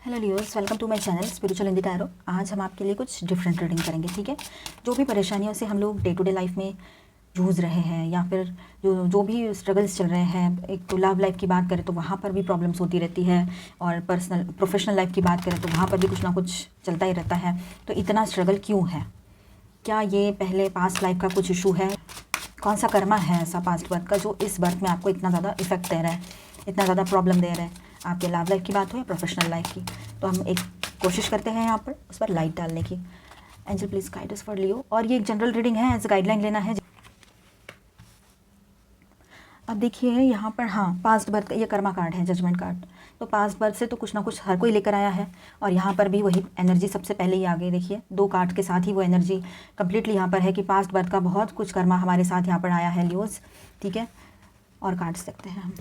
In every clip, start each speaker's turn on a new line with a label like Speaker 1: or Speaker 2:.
Speaker 1: Hello Leos, welcome to my channel spiritual in the tarot. आज हम आपके लिए कुछ डिफरेंट रीडिंग करेंगे, ठीक है। जो भी परेशानियों से हम लोग डे टू डे लाइफ में जूझ रहे हैं या फिर जो भी स्ट्रगल्स चल रहे हैं, एक तो लव लाइफ की बात करें तो वहाँ पर भी प्रॉब्लम्स होती रहती है, और पर्सनल प्रोफेशनल लाइफ की बात करें तो वहाँ पर भी कुछ ना कुछ चलता ही रहता है। तो इतना स्ट्रगल क्यों है? क्या ये पहले पास्ट लाइफ का कुछ इशू है? कौन सा कर्मा है ऐसा पास्ट बर्थ का जो इस बर्थ में आपको इतना ज़्यादा इफेक्ट दे रहा है, इतना ज़्यादा प्रॉब्लम दे रहा है, आपके लव लाइफ की बात हो या प्रोफेशनल लाइफ की? तो हम एक कोशिश करते हैं यहाँ पर उस पर लाइट डालने की। Angel please guide us for Leo. और ये एक जनरल रीडिंग है, एज गाइडलाइन लेना है। अब देखिए यहाँ पर, हाँ, पास्ट बर्थ ये कर्मा कार्ड है, जजमेंट कार्ड। तो पास्ट बर्थ से तो कुछ ना कुछ हर कोई लेकर आया है, और यहाँ पर भी वही एनर्जी सबसे पहले ही आ गई। देखिए 2 कार्ड के साथ ही वो एनर्जी कम्प्लीटली यहाँ पर है कि पास्ट बर्थ का बहुत कुछ कर्मा हमारे साथ यहाँ पर आया है लियोज, ठीक है। और कार्ड्स देखते हैं हम।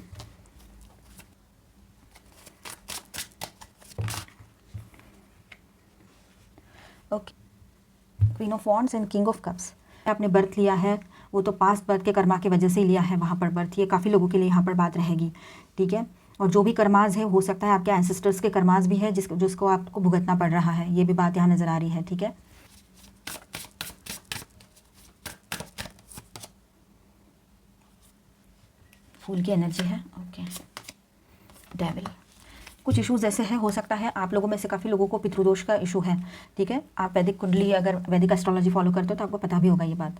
Speaker 1: Okay, queen of wands and king of cups. आपने बर्थ लिया है वो तो पास्ट बर्थ के कर्मा की वजह से ही लिया है वहाँ पर बर्थ। ये काफ़ी लोगों के लिए यहाँ पर बात रहेगी, ठीक है। और जो भी कर्माज है, हो सकता है आपके एंसेस्टर्स के कर्माज भी है जिसको आपको भुगतना पड़ रहा है, ये भी बात यहाँ नज़र आ रही है, ठीक है। फूल की एनर्जी है, ओके। डेविल, कुछ इश्यूज ऐसे हैं, हो सकता है आप लोगों में से काफ़ी लोगों को पितृदोष का इशू है, ठीक है। आप वैदिक कुंडली, अगर वैदिक एस्ट्रोलॉजी फॉलो करते हो तो आपको पता भी होगा ये बात।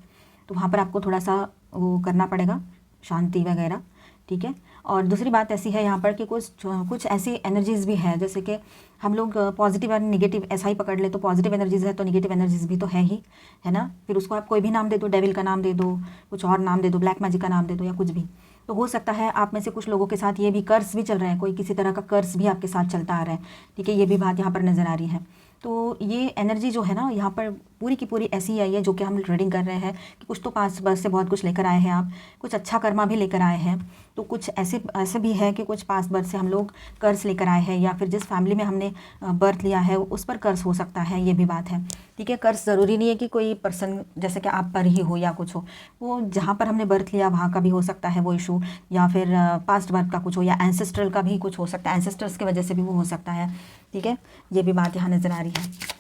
Speaker 1: तो वहाँ पर आपको थोड़ा सा वो करना पड़ेगा, शांति वगैरह, ठीक है। और दूसरी बात ऐसी है यहाँ पर कि कुछ ऐसी एनर्जीज़ भी हैं, जैसे कि हम लोग पॉजिटिव और निगेटिव ऐसा ही पकड़ ले तो पॉजिटिव एनर्जीज़ है तो निगेटिव एनर्जीज़ भी तो है ही, है ना। फिर उसको आप कोई भी नाम दे दो, डेविल का नाम दे दो, कुछ और नाम दे दो, ब्लैक मैजिक का नाम दे दो, या कुछ भी। तो हो सकता है आप में से कुछ लोगों के साथ ये भी कर्ज भी चल रहा है, कोई किसी तरह का कर्ज भी आपके साथ चलता आ रहा है, ठीक है। ये भी बात यहाँ पर नज़र आ रही है। तो ये एनर्जी जो है ना यहाँ पर पूरी की पूरी ऐसी आई है जो कि हम रीडिंग कर रहे हैं कि कुछ तो पास बस से बहुत कुछ लेकर आए हैं आप, कुछ अच्छा कर्मा भी लेकर आए हैं। तो कुछ ऐसे भी है कि कुछ पास बर्थ से हम लोग कर्ज लेकर आए हैं, या फिर जिस फैमिली में हमने बर्थ लिया है उस पर कर्ज हो सकता है, ये भी बात है, ठीक है। कर्ज ज़रूरी नहीं है कि कोई पर्सन जैसे कि आप पर ही हो या कुछ हो, वो जहाँ पर हमने बर्थ लिया वहाँ का भी हो सकता है वो इशू, या फिर पास्ट बर्थ का कुछ हो, या एंसेस्ट्रल का भी कुछ हो सकता है, एंसेस्टर्स की वजह से भी वो हो सकता है, ठीक है। ये भी बात यहाँ नज़र आ रही है।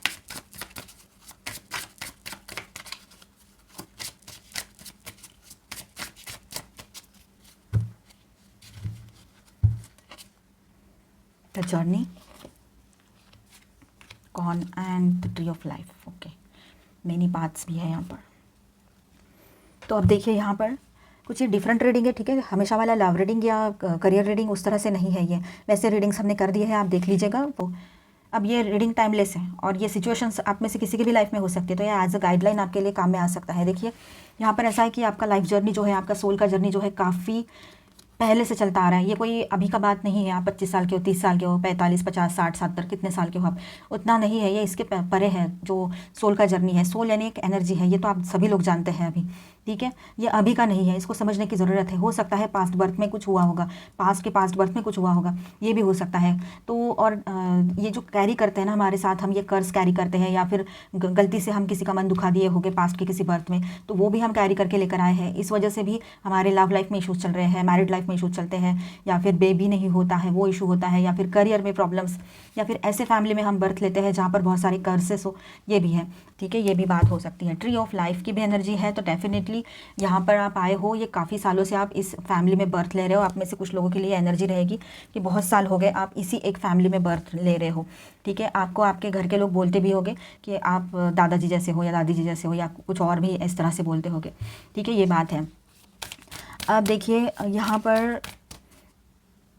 Speaker 1: The journey, corn and the tree of life, okay. Many parts भी है यहाँ पर। तो अब देखिए यहाँ पर कुछ ये डिफरेंट रीडिंग है, ठीक है। हमेशा वाला लव रीडिंग या करियर रीडिंग उस तरह से नहीं है ये, वैसे रीडिंग्स हमने कर दिए हैं, आप देख लीजिएगा वो। अब ये रीडिंग टाइमलेस है, और ये सिचुएशंस आप में से किसी की भी लाइफ में हो सकती है, तो ये एज अ गाइडलाइन आपके लिए काम में आ सकता है। देखिए यहाँ पर ऐसा है कि आपका लाइफ जर्नी जो है, आपका सोल का जर्नी जो है, काफ़ी पहले से चलता आ रहा है। ये कोई अभी का बात नहीं है, आप 25 साल के हो, 30 साल के हो, 45, 50, 60, 70, कितने साल के हो आप, उतना नहीं है ये, इसके परे है जो सोल का जर्नी है। सोल यानी एक एनर्जी है, ये तो आप सभी लोग जानते हैं अभी, ठीक है। ये अभी का नहीं है, इसको समझने की ज़रूरत है। हो सकता है पास्ट बर्थ में कुछ हुआ होगा, पास्ट बर्थ में कुछ हुआ होगा, ये भी हो सकता है। तो और ये जो कैरी करते हैं ना हमारे साथ, हम ये कर्ज कैरी करते हैं, या फिर गलती से हम किसी का मन दुखा दिए होंगे पास्ट के किसी बर्थ में, तो वो भी हम कैरी करके लेकर आए हैं। इस वजह से भी हमारे लव लाइफ में इशूज़ चल रहे हैं, मैरिड लाइफ में इशूज़ चलते हैं, या फिर बेबी नहीं होता है वो इशू होता है, या फिर करियर में प्रॉब्लम्स, या फिर ऐसे फैमिली में हम बर्थ लेते हैं जहाँ पर बहुत सारे कर्सेस हो, ये भी है, ठीक है। ये भी बात हो सकती है। ट्री ऑफ लाइफ की भी एनर्जी है, तो डेफिनेटली यहाँ पर आप आए हो, ये काफ़ी सालों से आप इस फैमिली में बर्थ ले रहे हो। आप में से कुछ लोगों के लिए एनर्जी रहेगी कि बहुत साल हो गए आप इसी एक फैमिली में बर्थ ले रहे हो, ठीक है। आपको आपके घर के लोग बोलते भी होंगे कि आप दादाजी जैसे हो या दादी जी जैसे हो, या कुछ और भी इस तरह से बोलते होंगे, ठीक है। ये बात है। अब देखिए यहाँ पर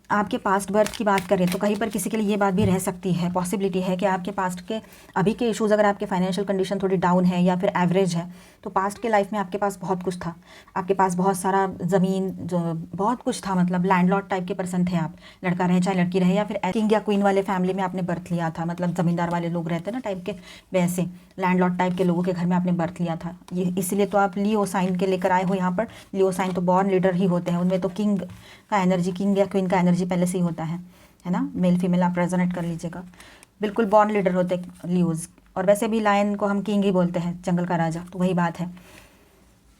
Speaker 1: आपके पास्ट बर्थ की बात करें तो कहीं पर किसी के लिए ये बात भी रह सकती है, पॉसिबिलिटी है कि आपके पास्ट के अभी के इश्यूज़, अगर आपके फाइनेंशियल कंडीशन थोड़ी डाउन है या फिर एवरेज है, तो पास्ट के लाइफ में आपके पास बहुत कुछ था, आपके पास बहुत सारा ज़मीन, जो बहुत कुछ था, मतलब लैंडलॉर्ड टाइप के पर्सन थे आप, लड़का रहे चाहे लड़की रहे, या फिर किंग या क्वीन वाले फैमिली में आपने बर्थ लिया था, मतलब ज़मींदार वाले लोग रहते हैं ना टाइप के, वैसे लैंडलॉर्ड टाइप के लोगों के घर में आपने बर्थ लिया था। ये इसलिए तो आप लियो साइन के लेकर आए हो यहाँ पर। लियो साइन तो बॉर्न लीडर ही होते हैं, उनमें तो किंग का एनर्जी, किंग या क्वीन का एनर्जी पहले से ही होता है ना। मेल फीमेल आप रेजोनेट कर लीजिएगा, बिल्कुल बॉर्न लीडर होते हैं लियोज। और वैसे भी लायन को हम किंग ही बोलते हैं, जंगल का राजा, तो वही बात है।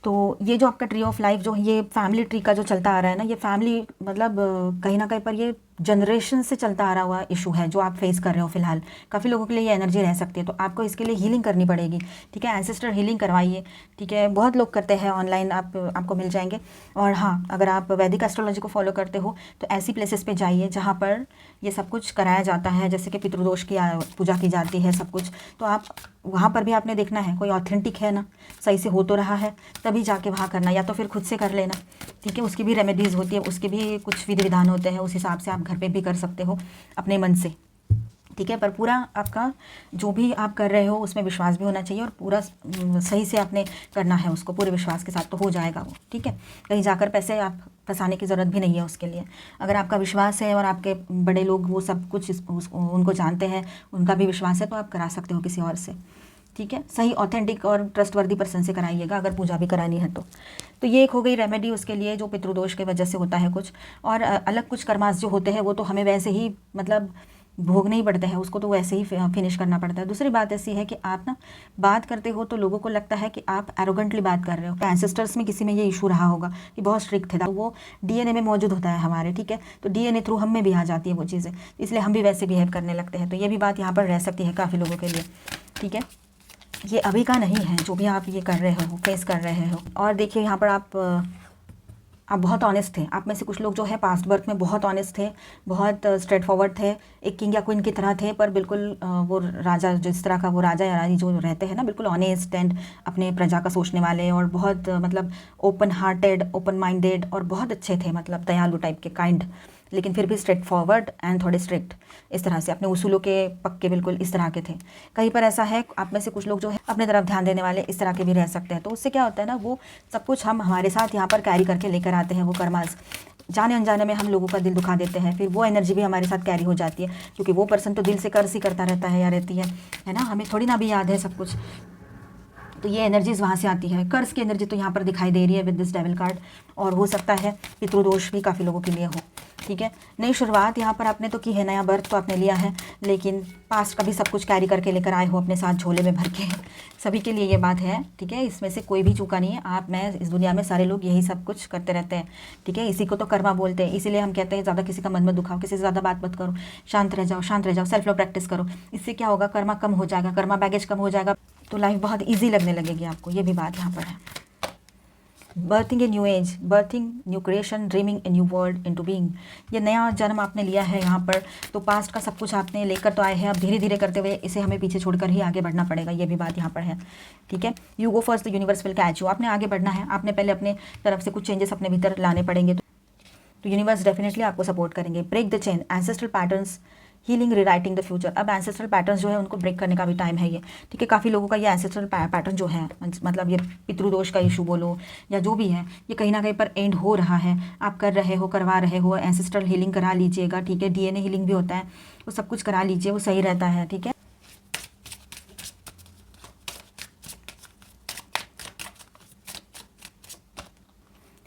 Speaker 1: तो ये जो आपका ट्री ऑफ लाइफ जो ये फैमिली ट्री का जो चलता आ रहा है ना, ये फैमिली मतलब कहीं ना कहीं पर ये जनरेशन से चलता आ रहा हुआ इशू है जो आप फेस कर रहे हो फिलहाल, काफ़ी लोगों के लिए ये एनर्जी रह सकती है, तो आपको इसके लिए हीलिंग करनी पड़ेगी, ठीक है। एंसेस्टर हीलिंग करवाइए, ठीक है। बहुत लोग करते हैं ऑनलाइन, आपको मिल जाएंगे। और हाँ, अगर आप वैदिक एस्ट्रोलॉजी को फॉलो करते हो तो ऐसी प्लेसेस पे जाइए जहाँ पर ये सब कुछ कराया जाता है, जैसे कि पितृदोष की पूजा की जाती है, सब कुछ। तो आप वहाँ पर भी आपने देखना है कोई ऑथेंटिक है ना, सही से हो तो रहा है, तभी जाके वहाँ करना, या तो फिर खुद से कर लेना, ठीक है। उसकी भी रेमेडीज़ होती है, उसके भी कुछ विधि विधान होते हैं, उस हिसाब से आप घर पे भी कर सकते हो अपने मन से, ठीक है। पर पूरा आपका जो भी आप कर रहे हो उसमें विश्वास भी होना चाहिए, और पूरा सही से आपने करना है उसको पूरे विश्वास के साथ, तो हो जाएगा वो, ठीक है। कहीं जाकर पैसे आप फंसाने की ज़रूरत भी नहीं है उसके लिए। अगर आपका विश्वास है और आपके बड़े लोग वो सब कुछ उनको जानते हैं, उनका भी विश्वास है, तो आप करा सकते हो किसी और से, ठीक है। सही ऑथेंटिक और ट्रस्टवर्दी पर्सन से कराइएगा अगर पूजा भी करानी है तो ये एक हो गई रेमेडी उसके लिए जो पितृदोष की वजह से होता है कुछ। और अलग कुछ कर्मास जो होते हैं वो तो हमें वैसे ही मतलब भोगने ही पड़ते हैं, उसको तो वैसे ही फिनिश करना पड़ता है। दूसरी बात ऐसी है कि आप ना बात करते हो तो लोगों को लगता है कि आप एरोगेंटली बात कर रहे हो। एंसेस्टर्स में किसी में ये इशू रहा होगा कि बहुत स्ट्रिक्ट थे, तो वो डीएनए में मौजूद होता है हमारे, ठीक है। तो डीएनए थ्रू हम में भी आ जाती है वो चीज़ें, इसलिए हम भी वैसे बिहेव करने लगते हैं। तो ये भी बात यहाँ पर रह सकती है काफ़ी लोगों के लिए, ठीक है। ये अभी का नहीं है जो भी आप ये कर रहे हो, फेस कर रहे हो। और देखिए यहाँ पर आप बहुत ऑनेस्ट थे। आप में से कुछ लोग जो है पास्ट बर्थ में बहुत ऑनेस्ट थे, बहुत स्ट्रेट फॉरवर्ड थे, एक किंग या क्वीन की तरह थे, पर बिल्कुल वो राजा, जिस तरह का वो राजा या रानी जो रहते हैं ना, बिल्कुल ऑनेस्ट एंड अपने प्रजा का सोचने वाले, और बहुत मतलब ओपन हार्टेड, ओपन माइंडेड, और बहुत अच्छे थे, मतलब दयालु टाइप के, काइंड, लेकिन फिर भी स्ट्रेट फॉरवर्ड एंड थोड़े स्ट्रिक्ट, इस तरह से अपने उसूलों के पक्के, बिल्कुल इस तरह के थे। कहीं पर ऐसा है आप में से कुछ लोग जो है अपने तरफ ध्यान देने वाले इस तरह के भी रह सकते हैं। तो उससे क्या होता है ना, वो सब कुछ हम हमारे साथ यहाँ पर कैरी करके लेकर आते हैं, वो कर्मास जाने अनजाने में हम लोगों का दिल दुखा देते हैं, फिर वो एनर्जी भी हमारे साथ कैरी हो जाती है, क्योंकि वो पर्सन तो दिल से कर्ज ही करता रहता है या रहती है ना, हमें थोड़ी ना भी याद है सब कुछ। तो ये एनर्जीज वहाँ से आती है, कर्ज की एनर्जी तो यहाँ पर दिखाई दे रही है विद दिस डेविल कार्ड, और हो सकता है पितृदोष भी काफ़ी लोगों के लिए हो, ठीक है। नई शुरुआत यहाँ पर आपने तो की है, नया बर्थ तो आपने लिया है, लेकिन पास्ट का भी सब कुछ कैरी करके लेकर आए हो अपने साथ झोले में भर के, सभी के लिए ये बात है, ठीक है। इसमें से कोई भी चूका नहीं है, आप, मैं, इस दुनिया में सारे लोग यही सब कुछ करते रहते हैं, ठीक है। इसी को तो कर्मा बोलते हैं, इसीलिए हम कहते हैं ज़्यादा किसी का मन मत दुखाओ, किसी से ज़्यादा बात मत करो, शांत रह जाओ, शांत रह जाओ, सेल्फ लव प्रैक्टिस करो। इससे क्या होगा, कर्मा कम हो जाएगा, कर्मा बैगेज कम हो जाएगा, तो लाइफ बहुत ईजी लगने लगेगी आपको, ये भी बात यहाँ पर है। Berthing a new age, berthing new creation, dreaming a new world into being, ये नया जन्म आपने लिया है यहाँ पर। तो पास्ट का सब कुछ आपने लेकर तो आए हैं, अब धीरे धीरे करते हुए इसे हमें पीछे छोड़कर ही आगे बढ़ना पड़ेगा, ये भी बात यहाँ पर है, ठीक है। You go first, the universe will catch you, आपने आगे बढ़ना है, आपने पहले अपने तरफ से कुछ चेंजेस अपने भीतर लाने पड़ेंगे, तो यूनिवर्स डेफिनेटली आपको सपोर्ट करेंगे। Break the chain, ancestral patterns, healing, rewriting the future. अब एंसेस्ट्रल पैटर्न्स जो है उनको ब्रेक करने का भी टाइम है ये, ठीक है। काफ़ी लोगों का ये एंसेस्ट्रल पैटर्न जो है, मतलब ये पितृदोष का इशू बोलो या जो भी है, ये कहीं ना कहीं पर एंड हो रहा है। आप कर रहे हो, करवा रहे हो, एंसेस्ट्रल हीलिंग करा लीजिएगा, ठीक है। डीएनए हीलिंग भी होता है, वो सब कुछ करा लीजिए, वो सही रहता है, ठीक है।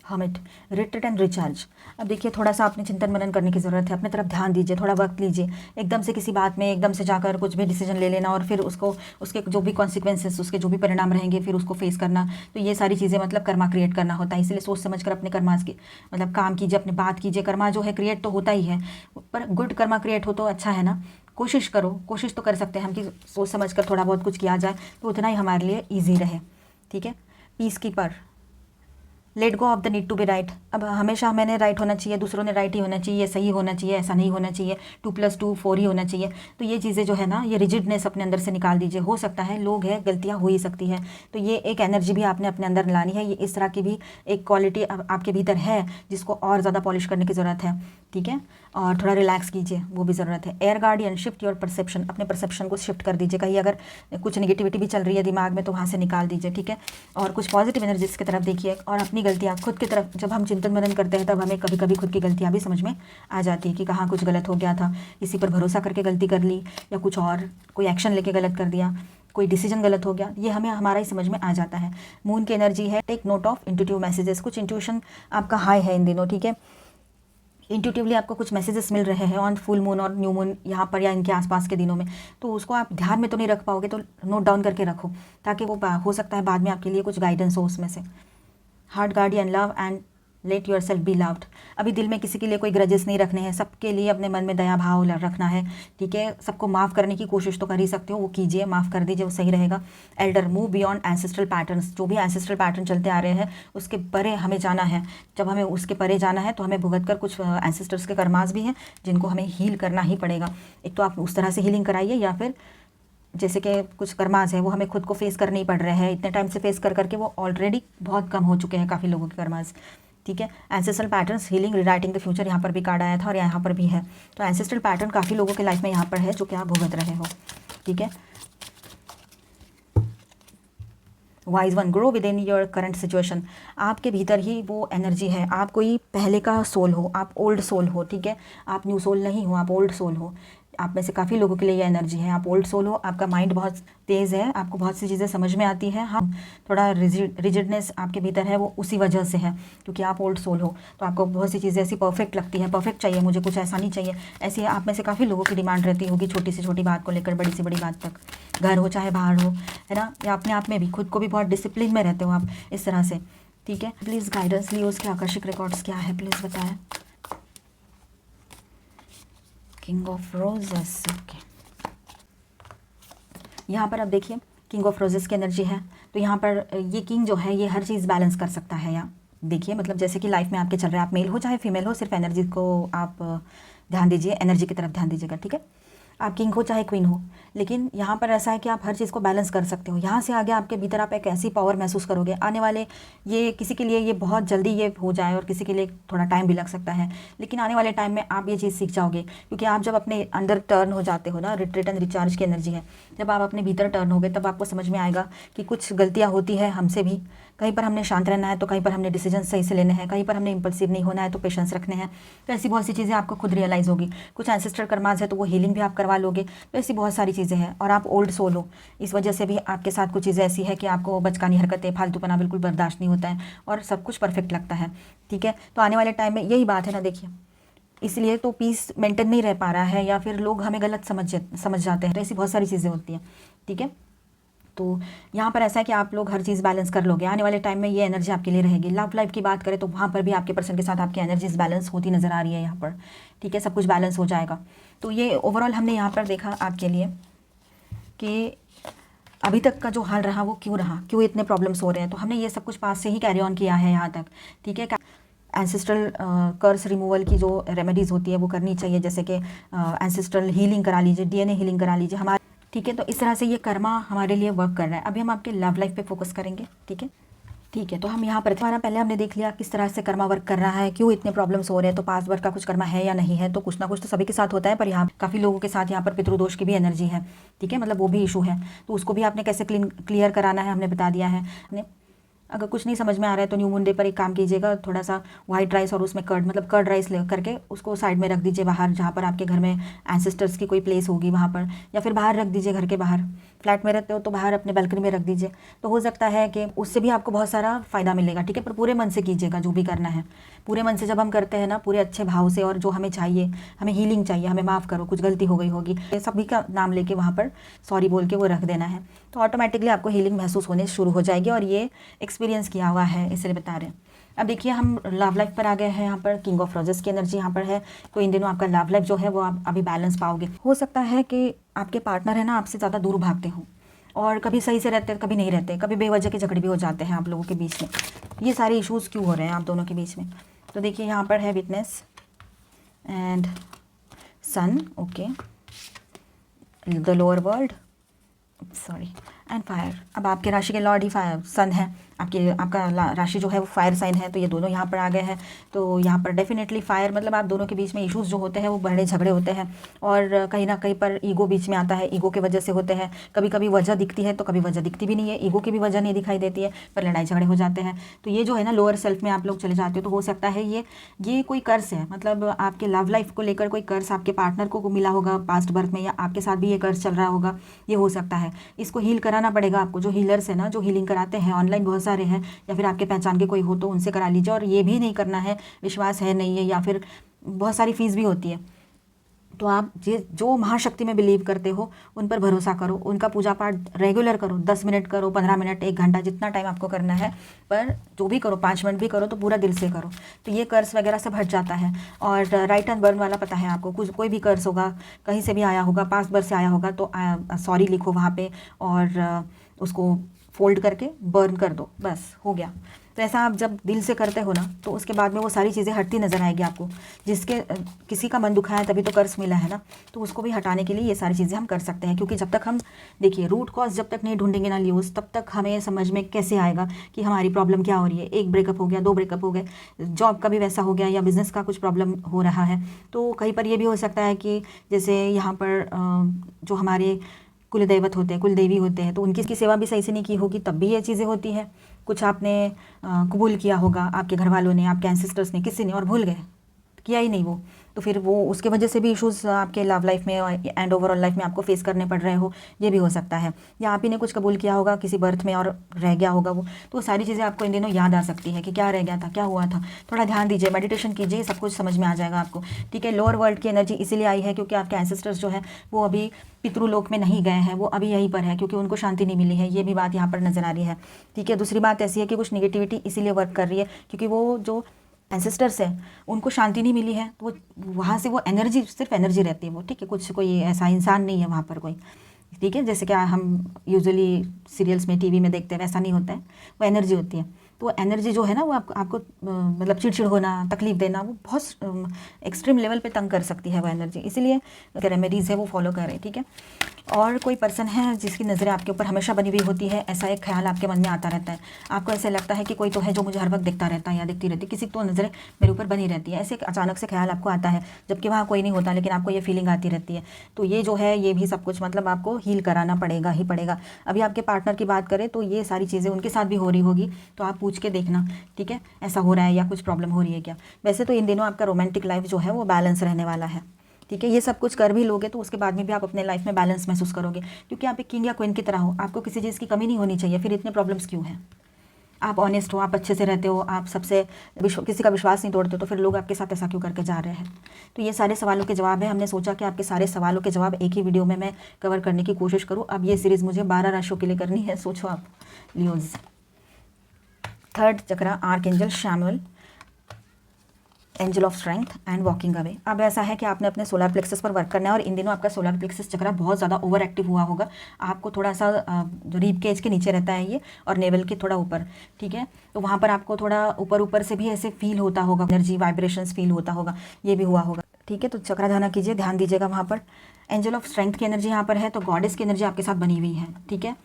Speaker 1: Hermit, retreat and recharge. अब देखिए थोड़ा सा आपने चिंतन मनन करने की ज़रूरत है, अपने तरफ ध्यान दीजिए, थोड़ा वक्त लीजिए। एकदम से किसी बात में एकदम से जाकर कुछ भी डिसीजन ले लेना और फिर उसको, उसके जो भी कॉन्सिक्वेंसेस, उसके जो भी परिणाम रहेंगे, फिर उसको फेस करना, तो ये सारी चीज़ें मतलब कर्मा क्रिएट करना होता है। इसलिए सोच समझ कर अपने कर्मा की मतलब काम कीजिए, अपनी बात कीजिए। कर्मा जो है क्रिएट तो होता ही है, पर गुड कर्मा क्रिएट हो तो अच्छा है ना। कोशिश करो, कोशिश तो कर सकते हैं हम कि सोच समझ कर थोड़ा बहुत कुछ किया जाए, तो उतना ही हमारे लिए ईजी रहे, ठीक है। Peace keeper, let go of the need to be right. अब हमेशा मैंने राइट होना चाहिए, दूसरों ने राइट ही होना चाहिए, सही होना चाहिए, ऐसा नहीं होना चाहिए, 2+2 4 ही होना चाहिए। तो ये चीज़ें जो है ना, ये रिजिडनेस अपने अंदर से निकाल दीजिए। हो सकता है लोग हैं, गलतियाँ हो ही सकती है, तो ये एक एनर्जी भी आपने अपने अंदर लानी है। ये इस तरह की भी एक क्वालिटी आपके भीतर है जिसको और ज़्यादा पॉलिश करने की ज़रूरत है, ठीक है। और थोड़ा रिलैक्स कीजिए, वो भी ज़रूरत है। Air guardian, shift your perception, अपने परसेप्शन को शिफ्ट कर दीजिए। कहीं अगर कुछ नेगेटिविटी भी चल रही है दिमाग में तो वहाँ से निकाल दीजिए, ठीक है। और कुछ पॉजिटिव एनर्जीज की तरफ देखिए, और अपनी गलतियाँ खुद की तरफ, जब हम चिंतन मनन करते हैं तब हमें कभी कभी खुद की गलतियाँ भी समझ में आ जाती है कि कहाँ कुछ गलत हो गया था, किसी पर भरोसा करके गलती कर ली, या कुछ और कोई एक्शन लेके गलत कर दिया, कोई डिसीजन गलत हो गया, ये हमें हमारा ही समझ में आ जाता है। मून की एनर्जी है, take note of intuitive messages. कुछ इंट्यूशन आपका हाई है इन दिनों, ठीक है। इंट्यूटिवली आपको कुछ मैसेजेस मिल रहे हैं ऑन फुल मून और न्यू मून यहाँ पर या इनके आसपास के दिनों में, तो उसको आप ध्यान में तो नहीं रख पाओगे, तो नोट डाउन करके रखो, ताकि वो हो सकता है बाद में आपके लिए कुछ गाइडेंस हो उसमें से। Heart guardian, love and let your self be loved. अभी दिल में किसी के लिए कोई ग्रजेस नहीं रखने हैं, सबके लिए अपने मन में दया भाव रखना है, ठीक है। सबको माफ़ करने की कोशिश तो कर ही सकते हो, वो कीजिए, माफ़ कर दीजिए, वो सही रहेगा। Elder, move beyond ancestral patterns, जो भी एंसेस्ट्रल पैटर्न चलते आ रहे हैं उसके परे हमें जाना है। जब हमें उसके परे जाना है तो हमें भुगत कर, कुछ एंसेस्टर्स के कर्मास भी हैं जिनको हमें हील करना ही पड़ेगा। एक तो आप उस तरह से हीलिंग कराइए, या फिर जैसे कि कुछ कर्मास है वो हमें खुद को फेस करने ही पड़ रहे हैं, इतने टाइम से फेस कर करके वो ऑलरेडी बहुत कम हो चुके हैं काफ़ी लोगों के कर्मास, ठीक है। Ancestral patterns healing rewriting the future, यहाँ पर भी कार्ड आया था और यहाँ पर भी है। तो एंसेस्ट्रल पैटर्न काफ़ी लोगों के लाइफ में यहाँ पर है जो कि आप भुगत रहे हो, ठीक है। Wise one, grow with in your current situation, आपके भीतर ही वो एनर्जी है। आप कोई पहले का सोल हो, आप ओल्ड सोल हो, ठीक है। आप न्यू सोल नहीं हो, आप ओल्ड सोल हो। आप में से काफ़ी लोगों के लिए ये एनर्जी है, आप ओल्ड सोल हो, आपका माइंड बहुत तेज़ है, आपको बहुत सी चीज़ें समझ में आती हैं। हाँ, थोड़ा रिजिडनेस आपके भीतर है, वो उसी वजह से है क्योंकि आप ओल्ड सोल हो। तो आपको बहुत सी चीज़ें ऐसी परफेक्ट लगती हैं, परफेक्ट चाहिए मुझे, कुछ ऐसा नहीं चाहिए। ऐसी आप में से काफ़ी लोगों की डिमांड रहती होगी, छोटी से छोटी बात को लेकर बड़ी से बड़ी बात तक, घर हो चाहे बाहर हो, है ना। या अपने आप में भी खुद को भी बहुत डिसिप्लिन में रहते हो आप इस तरह से, ठीक है। प्लीज़ गाइडेंस लियोस के आकर्षक रिकॉर्ड्स क्या है, प्लीज़ बताएं। King of roses, okay. यहाँ पर आप देखिए किंग ऑफ रोजेस की एनर्जी है, तो यहाँ पर ये किंग जो है ये हर चीज़ बैलेंस कर सकता है। यहाँ देखिए, मतलब जैसे कि लाइफ में आपके चल रहा है, आप मेल हो चाहे फीमेल हो, सिर्फ एनर्जी को आप ध्यान दीजिए, एनर्जी की तरफ ध्यान दीजिएगा, ठीक है। आप किंग हो चाहे क्वीन हो, लेकिन यहाँ पर ऐसा है कि आप हर चीज़ को बैलेंस कर सकते हो। यहाँ से आगे आपके भीतर आप एक ऐसी पावर महसूस करोगे आने वाले, ये किसी के लिए ये बहुत जल्दी ये हो जाए और किसी के लिए थोड़ा टाइम भी लग सकता है, लेकिन आने वाले टाइम में आप ये चीज़ सीख जाओगे, क्योंकि आप जब अपने अंदर टर्न हो जाते हो ना, रिट्रीट एंड रिचार्ज की एनर्जी है, जब आप अपने भीतर टर्न हो गए तब आपको समझ में आएगा कि कुछ गलतियाँ होती है हमसे भी, कहीं पर हमने शांत रहना है तो कहीं पर हमने डिसीजन सही से लेने हैं, कहीं पर हमने इम्पल्सिव नहीं होना है तो पेशेंस रखने हैं। तो ऐसी बहुत सी चीज़ें आपको खुद रियलाइज़ होगी। कुछ एंसेस्टर कर्मास है तो वो हीलिंग भी आप करवा लोगे। तो ऐसी बहुत सारी चीज़ें हैं, और आप ओल्ड सोल हो, इस वजह से भी आपके साथ कुछ चीज़ें ऐसी है कि आपको बचकानी हरकतें, फालतूपना बिल्कुल बर्दाश्त नहीं होता है और सब कुछ परफेक्ट लगता है, ठीक है। तो आने वाले टाइम में यही बात है ना, देखिए, इसलिए तो पीस मेंटेन नहीं रह पा रहा है, या फिर लोग हमें गलत समझ जाते हैं। तो ऐसी बहुत सारी चीज़ें होती हैं, ठीक है। तो यहाँ पर ऐसा है कि आप लोग हर चीज़ बैलेंस कर लोगे, आने वाले टाइम में ये एनर्जी आपके लिए रहेगी। लव लाइफ की बात करें तो वहाँ पर भी आपके पर्सन के साथ आपकी एनर्जीज बैलेंस होती नज़र आ रही है यहाँ पर, ठीक है। सब कुछ बैलेंस हो जाएगा। तो ये ओवरऑल हमने यहाँ पर देखा आपके लिए कि अभी तक का जो हाल रहा वो क्यों रहा, क्यों इतने प्रॉब्लम्स हो रहे हैं। तो हमने ये सब कुछ पास से ही कैरी ऑन किया है यहाँ तक, ठीक है। एंसेस्ट्रल कर्स रिमूवल की जो रेमेडीज़ होती है वो करनी चाहिए, जैसे कि एंसेस्ट्रल हीलिंग करा लीजिए, डीएनए हीलिंग करा लीजिए हमारे, ठीक है। तो इस तरह से ये कर्मा हमारे लिए वर्क कर रहा है। अभी हम आपके लव लाइफ पे फोकस करेंगे, ठीक है, ठीक है। तो हम यहाँ पर हमारा पहले हमने देख लिया किस तरह से कर्मा वर्क कर रहा है, क्यों इतने प्रॉब्लम्स हो रहे हैं। तो पास्ट वर्क का कुछ कर्मा है या नहीं है, तो कुछ ना कुछ तो सभी के साथ होता है, पर यहाँ काफ़ी लोगों के साथ यहाँ पर पितृदोष की भी एनर्जी है, ठीक है, मतलब वो भी इशू है। तो उसको भी आपने कैसे क्लियर कराना है हमने बता दिया है। हमने अगर कुछ नहीं समझ में आ रहा है तो न्यू मून डे पर एक काम कीजिएगा, थोड़ा सा वाइट राइस और उसमें कर्ड, मतलब कर्ड राइस ले करके उसको साइड में रख दीजिए बाहर, जहाँ पर आपके घर में एंसेस्टर्स की कोई प्लेस होगी वहाँ पर, या फिर बाहर रख दीजिए घर के बाहर। फ्लैट में रहते हो तो बाहर अपने बालकनी में रख दीजिए, तो हो सकता है कि उससे भी आपको बहुत सारा फ़ायदा मिलेगा, ठीक है। पर पूरे मन से कीजिएगा जो भी करना है, पूरे मन से जब हम करते हैं ना, पूरे अच्छे भाव से, और जो हमें चाहिए, हमें हीलिंग चाहिए, हमें माफ़ करो, कुछ गलती हो गई होगी, ये सभी का नाम लेके वहाँ पर सॉरी बोल के वो रख देना है, तो ऑटोमेटिकली आपको हीलिंग महसूस होने शुरू हो जाएगी। और ये एक्सपीरियंस किया हुआ है, इसलिए बता रहे हैं। अब देखिए हम लव लाइफ पर आ गए हैं, यहाँ पर किंग ऑफ रोजेस की एनर्जी यहाँ पर है। तो इन दिनों आपका लव लाइफ जो है वो आप अभी बैलेंस पाओगे। हो सकता है कि आपके पार्टनर है ना आपसे ज़्यादा दूर भागते हो, और कभी सही से रहते, कभी नहीं रहते, कभी बेवजह के झगड़े भी हो जाते हैं आप लोगों के बीच में। ये सारे इश्यूज़ क्यों हो रहे हैं आप दोनों के बीच में? तो देखिए यहाँ पर है witness and sun, okay, the lower world, sorry, and fire. अब आपके राशि के लॉर्ड ही फायर सन है, आपका राशि जो है वो फायर साइन है, तो ये दोनों यहाँ पर आ गए हैं। तो यहाँ पर डेफिनेटली फायर, मतलब आप दोनों के बीच में इश्यूज़ जो होते हैं वो बड़े झगड़े होते हैं, और कहीं ना कहीं पर ईगो बीच में आता है, ईगो के वजह से होते हैं। कभी कभी वजह दिखती है तो कभी वजह दिखती भी नहीं है, ईगो की भी वजह नहीं दिखाई देती है, पर लड़ाई झगड़े हो जाते हैं। तो ये जो है ना लोअर सेल्फ में आप लोग चले जाते हो, तो हो सकता है ये कोई कर्स है, मतलब आपके लव लाइफ को लेकर कोई कर्स आपके पार्टनर को मिला होगा पास्ट बर्थ में, या आपके साथ भी ये कर्स चल रहा होगा, ये हो सकता है। इसको हील कराना पड़ेगा आपको। जो हीलर्स है ना, जो हीलिंग कराते हैं ऑनलाइन बहुत सारे हैं, या फिर आपके पहचान के कोई हो तो उनसे करा लीजिए। और ये भी नहीं करना है, विश्वास है नहीं है, या फिर बहुत सारी फीस भी होती है, तो आप जो महाशक्ति में बिलीव करते हो उन पर भरोसा करो, उनका पूजा पाठ रेगुलर करो, 10 मिनट करो, 15 मिनट, 1 घंटा, जितना टाइम आपको करना है, पर जो भी करो 5 मिनट भी करो तो पूरा दिल से करो, तो ये कर्ज वगैरह सब हट जाता है। और राइट एंड बर्न वाला पता है आपको, कुछ कोई भी कर्ज होगा, कहीं से भी आया होगा, पास्ट बर्थ से आया होगा, तो सॉरी लिखो वहाँ पे और उसको फोल्ड करके बर्न कर दो, बस हो गया। तो ऐसा आप जब दिल से करते हो ना, तो उसके बाद में वो सारी चीज़ें हटती नज़र आएगी आपको। किसी का मन दुखा है तभी तो कर्ज मिला है ना, तो उसको भी हटाने के लिए ये सारी चीज़ें हम कर सकते हैं। क्योंकि जब तक हम देखिए रूट कॉज जब तक नहीं ढूंढेंगे ना ल्यूज़, तब तक हमें समझ में कैसे आएगा कि हमारी प्रॉब्लम क्या हो रही है। एक ब्रेकअप हो गया, 2 ब्रेकअप हो गए, जॉब का भी वैसा हो गया, या बिज़नेस का कुछ प्रॉब्लम हो रहा है, तो कहीं पर ये भी हो सकता है कि जैसे यहाँ पर जो हमारे कुलदैवत होते हैं, कुलदेवी होते हैं, तो उनकी सेवा भी सही से नहीं की होगी, तब भी ये चीज़ें होती हैं। कुछ आपने कबूल किया होगा, आपके घर वालों ने, आपके एंसेस्टर्स ने, किसी ने, और भूल गए, किया ही नहीं वो, तो फिर वो उसके वजह से भी इश्यूज़ आपके लव लाइफ में एंड ओवरऑल लाइफ में आपको फेस करने पड़ रहे हो, ये भी हो सकता है। या आप ही ने कुछ कबूल किया होगा किसी बर्थ में और रह गया होगा वो, तो सारी चीज़ें आपको इन दिनों याद आ सकती है कि क्या रह गया था, क्या हुआ था। थोड़ा ध्यान दीजिए, मेडिटेशन कीजिए, सब कुछ समझ में आ जाएगा आपको, ठीक है। लोअर वर्ल्ड की एनर्जी इसीलिए आई है क्योंकि आपके एंसेस्टर्स जो है वो अभी पितृलोक में नहीं गए हैं, वो अभी यहीं पर है क्योंकि उनको शांति नहीं मिली है, ये भी बात यहाँ पर नज़र आ रही है, ठीक है। दूसरी बात ऐसी है कि कुछ निगेटिविटी इसीलिए वर्क कर रही है क्योंकि वो जो एंसेस्टर्स है उनको शांति नहीं मिली है, तो वो वहाँ से वो एनर्जी, सिर्फ एनर्जी रहती है वो, ठीक है। कुछ कोई ऐसा इंसान नहीं है वहाँ पर कोई, ठीक है। जैसे क्या हम यूजुअली सीरियल्स में, टीवी में देखते हैं, वैसा नहीं होता है, वो एनर्जी होती है। तो एनर्जी जो है ना वो आपको मतलब चिड़चिड़ होना, तकलीफ देना, वो बहुत एक्सट्रीम लेवल पे तंग कर सकती है वो एनर्जी, इसीलिए रेमेडीज़ है वो फॉलो करें, ठीक है। और कोई पर्सन है जिसकी नज़रें आपके ऊपर हमेशा बनी हुई होती है, ऐसा एक ख्याल आपके मन में आता रहता है, आपको ऐसे लगता है कि कोई तो है जो मुझे हर वक्त दिखता रहता है या दिखती रहती है, किसी तो नज़रें मेरे ऊपर बनी रहती है, ऐसे अचानक से ख्याल आपको आता है, जबकि वहाँ कोई नहीं होता, लेकिन आपको ये फीलिंग आती रहती है। तो ये जो है ये भी सब कुछ मतलब आपको हील कराना पड़ेगा ही पड़ेगा। अभी आपके पार्टनर की बात करें तो ये सारी चीज़ें उनके साथ भी हो रही होगी, तो आप पूछ के देखना, ठीक है, ऐसा हो रहा है या कुछ प्रॉब्लम हो रही है क्या। वैसे तो इन दिनों आपका रोमांटिक लाइफ जो है वो बैलेंस रहने वाला है, ठीक है। ये सब कुछ कर भी लोगे तो उसके बाद में भी आप अपने लाइफ में बैलेंस महसूस करोगे, क्योंकि आप एक किंग या क्वीन की तरह हो, आपको किसी चीज़ की कमी नहीं होनी चाहिए, फिर इतने प्रॉब्लम्स क्यों हैं। आप ऑनेस्ट हो, आप अच्छे से रहते हो, आप सबसे किसी का विश्वास नहीं तोड़ते, तो फिर लोग आपके साथ ऐसा क्यों करके जा रहे हैं। तो ये सारे सवालों के जवाब है, हमने सोचा कि आपके सारे सवालों के जवाब एक ही वीडियो में मैं कवर करने की कोशिश करूँ। अब ये सीरीज़ मुझे 12 राशियों के लिए करनी है, सोचो आप Leos. 3rd chakra archangel Samuel, angel of strength and walking away. अब ऐसा है कि आपने अपने सोलर प्लेक्सस पर वर्क करना है, और इन दिनों आपका सोलर प्लेक्सस चक्रा बहुत ज़्यादा ओवर एक्टिव हुआ होगा। आपको थोड़ा सा जो रीब केज के नीचे रहता है ये, और नेवल के थोड़ा ऊपर, ठीक है, तो वहाँ पर आपको थोड़ा ऊपर ऊपर से भी ऐसे फील होता होगा, एनर्जी वाइब्रेशंस फील होता होगा, ये भी हुआ होगा, ठीक है। तो चक्रा धारणा कीजिए, ध्यान दीजिएगा वहाँ पर। एंजल ऑफ स्ट्रेंथ की एनर्जी यहाँ पर है, तो गॉडेस की एनर्जी आपके साथ बनी हुई है, ठीक है।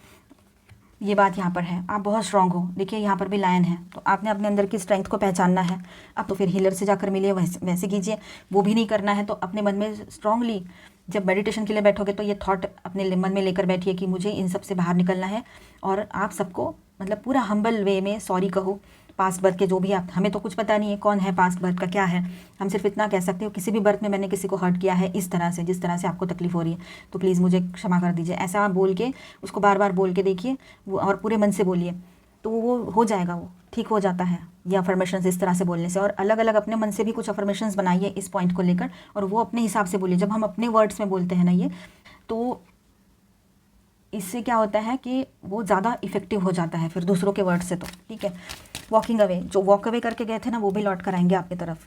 Speaker 1: ये बात यहाँ पर है, आप बहुत स्ट्रांग हो, देखिए यहाँ पर भी लायन है, तो आपने अपने अंदर की स्ट्रेंथ को पहचानना है। अब तो फिर हीलर से जाकर मिलिए, वैसे कीजिए, वो भी नहीं करना है तो अपने मन में स्ट्रांगली जब मेडिटेशन के लिए बैठोगे तो ये थॉट अपने मन में लेकर बैठिए कि मुझे इन सब से बाहर निकलना है, और आप सबको मतलब पूरा हम्बल वे में सॉरी कहो। पास्ट बर्थ के जो भी आप, हमें तो कुछ पता नहीं है कौन है पास्ट बर्थ का क्या है, हम सिर्फ इतना कह सकते हो किसी भी बर्थ में मैंने किसी को हर्ट किया है इस तरह से, जिस तरह से आपको तकलीफ हो रही है, तो प्लीज़ मुझे क्षमा कर दीजिए, ऐसा आप बोल के उसको बार बार बोल के देखिए, वो और पूरे मन से बोलिए, तो वो हो जाएगा, वो ठीक हो जाता है ये अफर्मेशंस इस तरह से बोलने से। और अलग अलग अपने मन से भी कुछ अफर्मेशंस बनाइए इस पॉइंट को लेकर, और वो अपने हिसाब से बोलिए। जब हम अपने वर्ड्स में बोलते हैं ना ये, तो इससे क्या होता है कि वो ज़्यादा इफेक्टिव हो जाता है फिर दूसरों के वर्ड से, तो ठीक है। वॉकिंग अवे, जो वॉक अवे करके गए थे ना वो भी लौट कर आएंगे आपकी तरफ,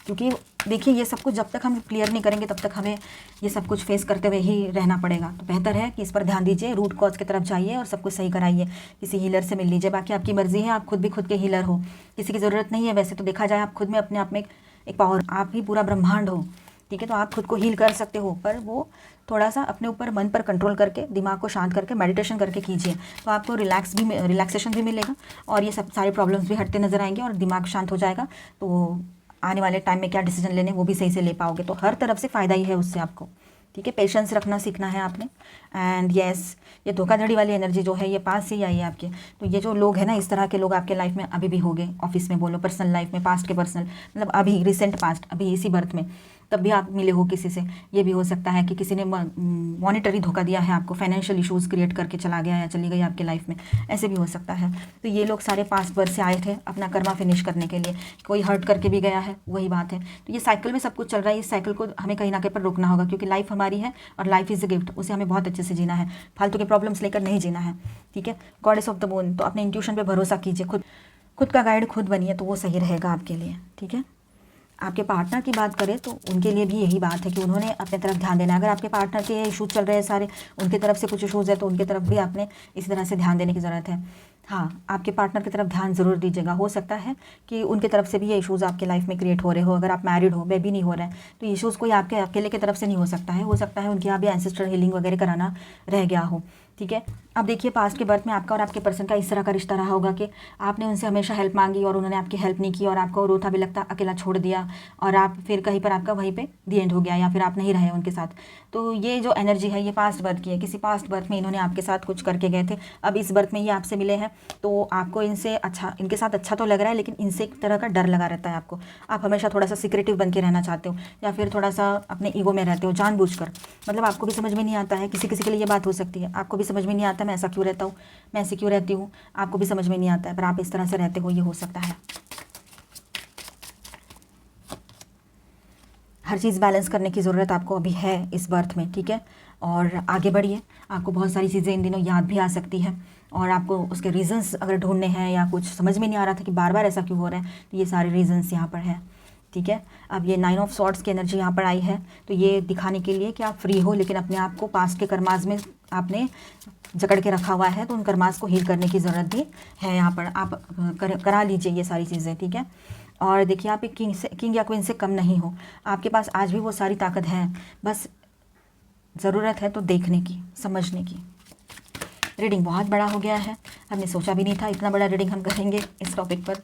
Speaker 1: क्योंकि देखिए ये सब कुछ जब तक हम क्लियर नहीं करेंगे तब तक हमें ये सब कुछ फेस करते हुए ही रहना पड़ेगा। तो बेहतर है कि इस पर ध्यान दीजिए, रूट कॉज की तरफ जाइए और सब कुछ सही कराइए, किसी हीलर से मिल लीजिए। बाकी आपकी मर्जी है, आप खुद भी खुद के हीलर हो, किसी की ज़रूरत नहीं है। वैसे तो देखा जाए आप खुद में अपने आप में एक पावर, आप ही पूरा ब्रह्मांड हो, ठीक है। तो आप खुद को हील कर सकते हो, पर वो थोड़ा सा अपने ऊपर मन पर कंट्रोल करके, दिमाग को शांत करके मेडिटेशन करके कीजिए, तो आपको रिलैक्सेशन भी मिलेगा, और ये सब सारे प्रॉब्लम्स भी हटते नजर आएंगे, और दिमाग शांत हो जाएगा। तो आने वाले टाइम में क्या डिसीजन लेने वो भी सही से ले पाओगे, तो हर तरफ से फ़ायदा ही है उससे आपको, ठीक है। पेशेंस रखना सीखना है आपने। एंड यस, ये धोखाधड़ी वाली एनर्जी जो है ये पास से ही आई है आपके, तो ये जो लोग हैं ना, इस तरह के लोग आपके लाइफ में अभी भी होंगे, ऑफिस में बोलो, पर्सनल लाइफ में, पास्ट के पर्सनल, मतलब अभी रिसेंट पास्ट, अभी इसी बर्थ में तब भी आप मिले हो किसी से। ये भी हो सकता है कि किसी ने मॉनिटरी धोखा दिया है आपको, फाइनेंशियल इश्यूज़ क्रिएट करके चला गया या चली गई आपके लाइफ में, ऐसे भी हो सकता है। तो ये लोग सारे पास्ट बर्थ से आए थे अपना कर्मा फिनिश करने के लिए, कोई हर्ट करके भी गया है, वही बात है। तो ये साइकिल में सब कुछ चल रहा है, इस साइकिल को हमें कहीं ना कहीं पर रोकना होगा, क्योंकि लाइफ हमारी है और लाइफ इज़ अ गिफ्ट, उसे हमें बहुत अच्छे से जीना है, फालतू के प्रॉब्लम्स लेकर नहीं जीना है, ठीक है। गॉडेस ऑफ द मून, तो अपने इंट्यूशन पे भरोसा कीजिए, खुद का गाइड खुद बनिए, तो वो सही रहेगा आपके लिए, ठीक है। आपके पार्टनर की बात करें तो उनके लिए भी यही बात है कि उन्होंने अपने तरफ ध्यान देना है। अगर आपके पार्टनर के इशूज़ चल रहे हैं सारे, उनकी तरफ से कुछ इशूज़ है, तो उनकी तरफ भी आपने इसी तरह से ध्यान देने की ज़रूरत है। हाँ, आपके पार्टनर की तरफ ध्यान ज़रूर दीजिएगा। हो सकता है कि उनकी तरफ से भी ये इशूज़ आपके लाइफ में क्रिएट हो रहे हो। अगर आप मैरिड हो, बेबी नहीं हो रहा है, तो इशूज़ कोई आपके अकेले की तरफ से नहीं हो सकता है, हो सकता है उनके यहाँ भी एंसेस्ट्रल हीलिंग वगैरह कराना रह गया हो, ठीक है। अब देखिए, पास्ट के बर्थ में आपका और आपके पर्सन का इस तरह का रिश्ता रहा होगा कि आपने उनसे हमेशा हेल्प मांगी और उन्होंने आपकी हेल्प नहीं की, और आपको रोता भी लगता, अकेला छोड़ दिया, और आप फिर कहीं पर आपका वहीं पे दी एंड हो गया, या फिर आप नहीं रहे उनके साथ। तो ये जो एनर्जी है, ये पास्ट बर्थ की है। किसी पास्ट बर्थ में इन्होंने आपके साथ कुछ करके गए थे, अब इस बर्थ में ये आपसे मिले हैं, तो आपको इनसे अच्छा, इनके साथ अच्छा तो लग रहा है, लेकिन इनसे एक तरह का डर लगा रहता है आपको। आप हमेशा थोड़ा सा सिक्रेटिव बन के रहना चाहते हो, या फिर थोड़ा सा अपने ईगो में रहते हो जानबूझकर। मतलब आपको भी समझ में नहीं आता है, किसी किसी के लिए ये बात हो सकती है, आपको भी समझ में नहीं आता मैं ऐसा क्यों रहता हूँ, मैं ऐसे क्यों रहती हूँ, आपको भी समझ में नहीं आता है, पर आप इस तरह से रहते हो, ये हो सकता है। हर चीज़ बैलेंस करने की ज़रूरत आपको अभी है इस बर्थ में, ठीक है। और आगे बढ़िए, आपको बहुत सारी चीज़ें इन दिनों याद भी आ सकती है, और आपको उसके रीज़न्स अगर ढूंढने हैं, या कुछ समझ में नहीं आ रहा था कि बार बार ऐसा क्यों हो रहा है, तो ये सारे रीज़न्स यहाँ पर हैं, ठीक है। अब ये 9 ऑफ सॉर्ड्स की एनर्जी यहाँ पर आई है, तो ये दिखाने के लिए कि आप फ्री हो, लेकिन अपने आप को पास्ट के कर्माज में आपने जकड़ के रखा हुआ है, तो उन कर्माज को हील करने की ज़रूरत भी है। यहाँ पर आप करा लीजिए ये सारी चीज़ें, ठीक है। और देखिए, आप एक किंग या क्वीन से कम नहीं हो, आपके पास आज भी वो सारी ताकत है, बस ज़रूरत है तो देखने की, समझने की। रीडिंग बहुत बड़ा हो गया है, हमने सोचा भी नहीं था इतना बड़ा रीडिंग हम करेंगे इस टॉपिक पर।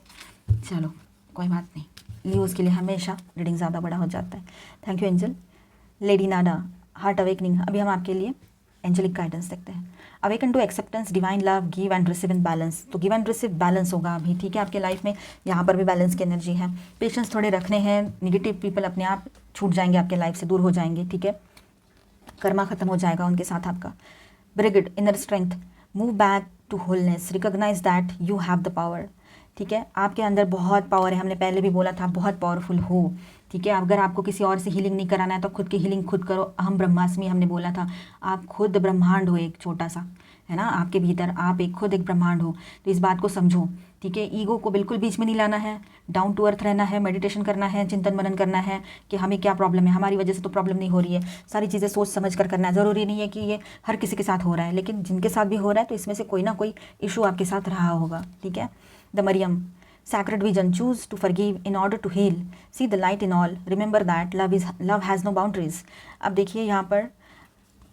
Speaker 1: चलो कोई बात नहीं, लियोज़ के लिए हमेशा रीडिंग ज़्यादा बड़ा हो जाता है। Thank you angel. Lady Nada, heart awakening. अभी हम आपके लिए एंजेलिक गाइडेंस देखते हैं। Awaken to acceptance, divine love, give and receive in balance. तो गिव एंड रिसीव बैलेंस होगा अभी, ठीक है, आपके लाइफ में। यहाँ पर भी बैलेंस की एनर्जी है। पेशेंस थोड़े रखने हैं, निगेटिव पीपल अपने आप छूट जाएंगे, आपके लाइफ से दूर हो जाएंगे, ठीक है। कर्मा खत्म हो जाएगा उनके साथ आपका। Brigid, inner strength, move back to wholeness, recognise that you have the power, ठीक है। आपके अंदर बहुत पावर है, हमने पहले भी बोला था, बहुत पावरफुल हो, ठीक है। अगर आपको किसी और से हीलिंग नहीं कराना है तो खुद की हीलिंग खुद करो। अहम ब्रह्मास्मि हमने बोला था, आप खुद ब्रह्मांड हो, एक छोटा सा, है ना, आपके भीतर आप एक खुद एक ब्रह्मांड हो। तो इस बात को समझो, ठीक है। ईगो को बिल्कुल बीच में नहीं लाना है, डाउन टू अर्थ रहना है, मेडिटेशन करना है, चिंतन मनन करना है कि हमें क्या प्रॉब्लम है, हमारी वजह से तो प्रॉब्लम नहीं हो रही है। सारी चीज़ें सोच समझ कर करना है। ज़रूरी नहीं है कि ये हर किसी के साथ हो रहा है, लेकिन जिनके साथ भी हो रहा है तो इसमें से कोई ना कोई इशू आपके साथ रहा होगा, ठीक है। The Miriam, sacred vision, choose to forgive in order to heal, see the light in all, remember that love has no boundaries। अब देखिए, यहाँ पर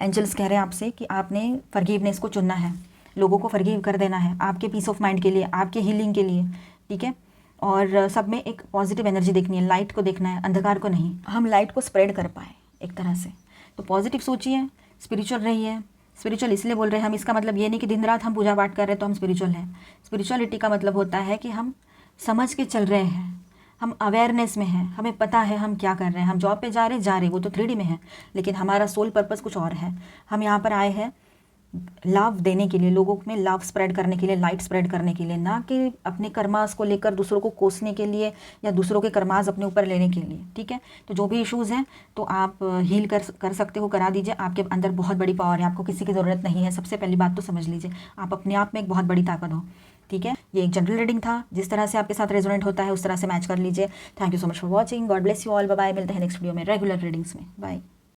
Speaker 1: एंजल्स कह रहे हैं आपसे कि आपने फॉरगिवनेस को चुनना है, लोगों को फॉरगिव कर देना है, आपके पीस ऑफ माइंड के लिए, आपके हीलिंग के लिए, ठीक है। और सब में एक पॉजिटिव एनर्जी देखनी है, लाइट को देखना है, अंधकार को नहीं। हम लाइट को स्प्रेड कर पाए एक तरह से, तो पॉजिटिव सोचिए, स्पिरिचुअल रहिए। स्पिरिचुअल इसलिए बोल रहे हैं हम, इसका मतलब ये नहीं कि दिन रात हम पूजा पाठ कर रहे हैं तो हम स्पिरिचुअल हैं। स्पिरिचुअलिटी का मतलब होता है कि हम समझ के चल रहे हैं, हम अवेयरनेस में हैं, हमें पता है हम क्या कर रहे हैं। हम जॉब पे जा रहे वो तो 3D में है, लेकिन हमारा सोल पर्पस कुछ और है। हम यहाँ पर आए हैं लव देने के लिए, लोगों में लव स्प्रेड करने के लिए, लाइट स्प्रेड करने के लिए, ना कि अपने कर्मास को लेकर दूसरों को कोसने के लिए या दूसरों के कर्मास अपने ऊपर लेने के लिए, ठीक है। तो जो भी इश्यूज़ हैं तो आप हील कर सकते हो, करा दीजिए। आपके अंदर बहुत बड़ी पावर है, आपको किसी की ज़रूरत नहीं है। सबसे पहली बात तो समझ लीजिए, आप अपने आप में एक बहुत बड़ी ताकत हो, ठीक है। ये एक जनरल रीडिंग था, जिस तरह से आपके साथ रेजोनेट होता है उस तरह से मैच कर लीजिए। Thank you so much for watching, God bless you all, bye bye. मिलते हैं नेक्स्ट वीडियो में रेगुलर रीडिंग्स में, बाय।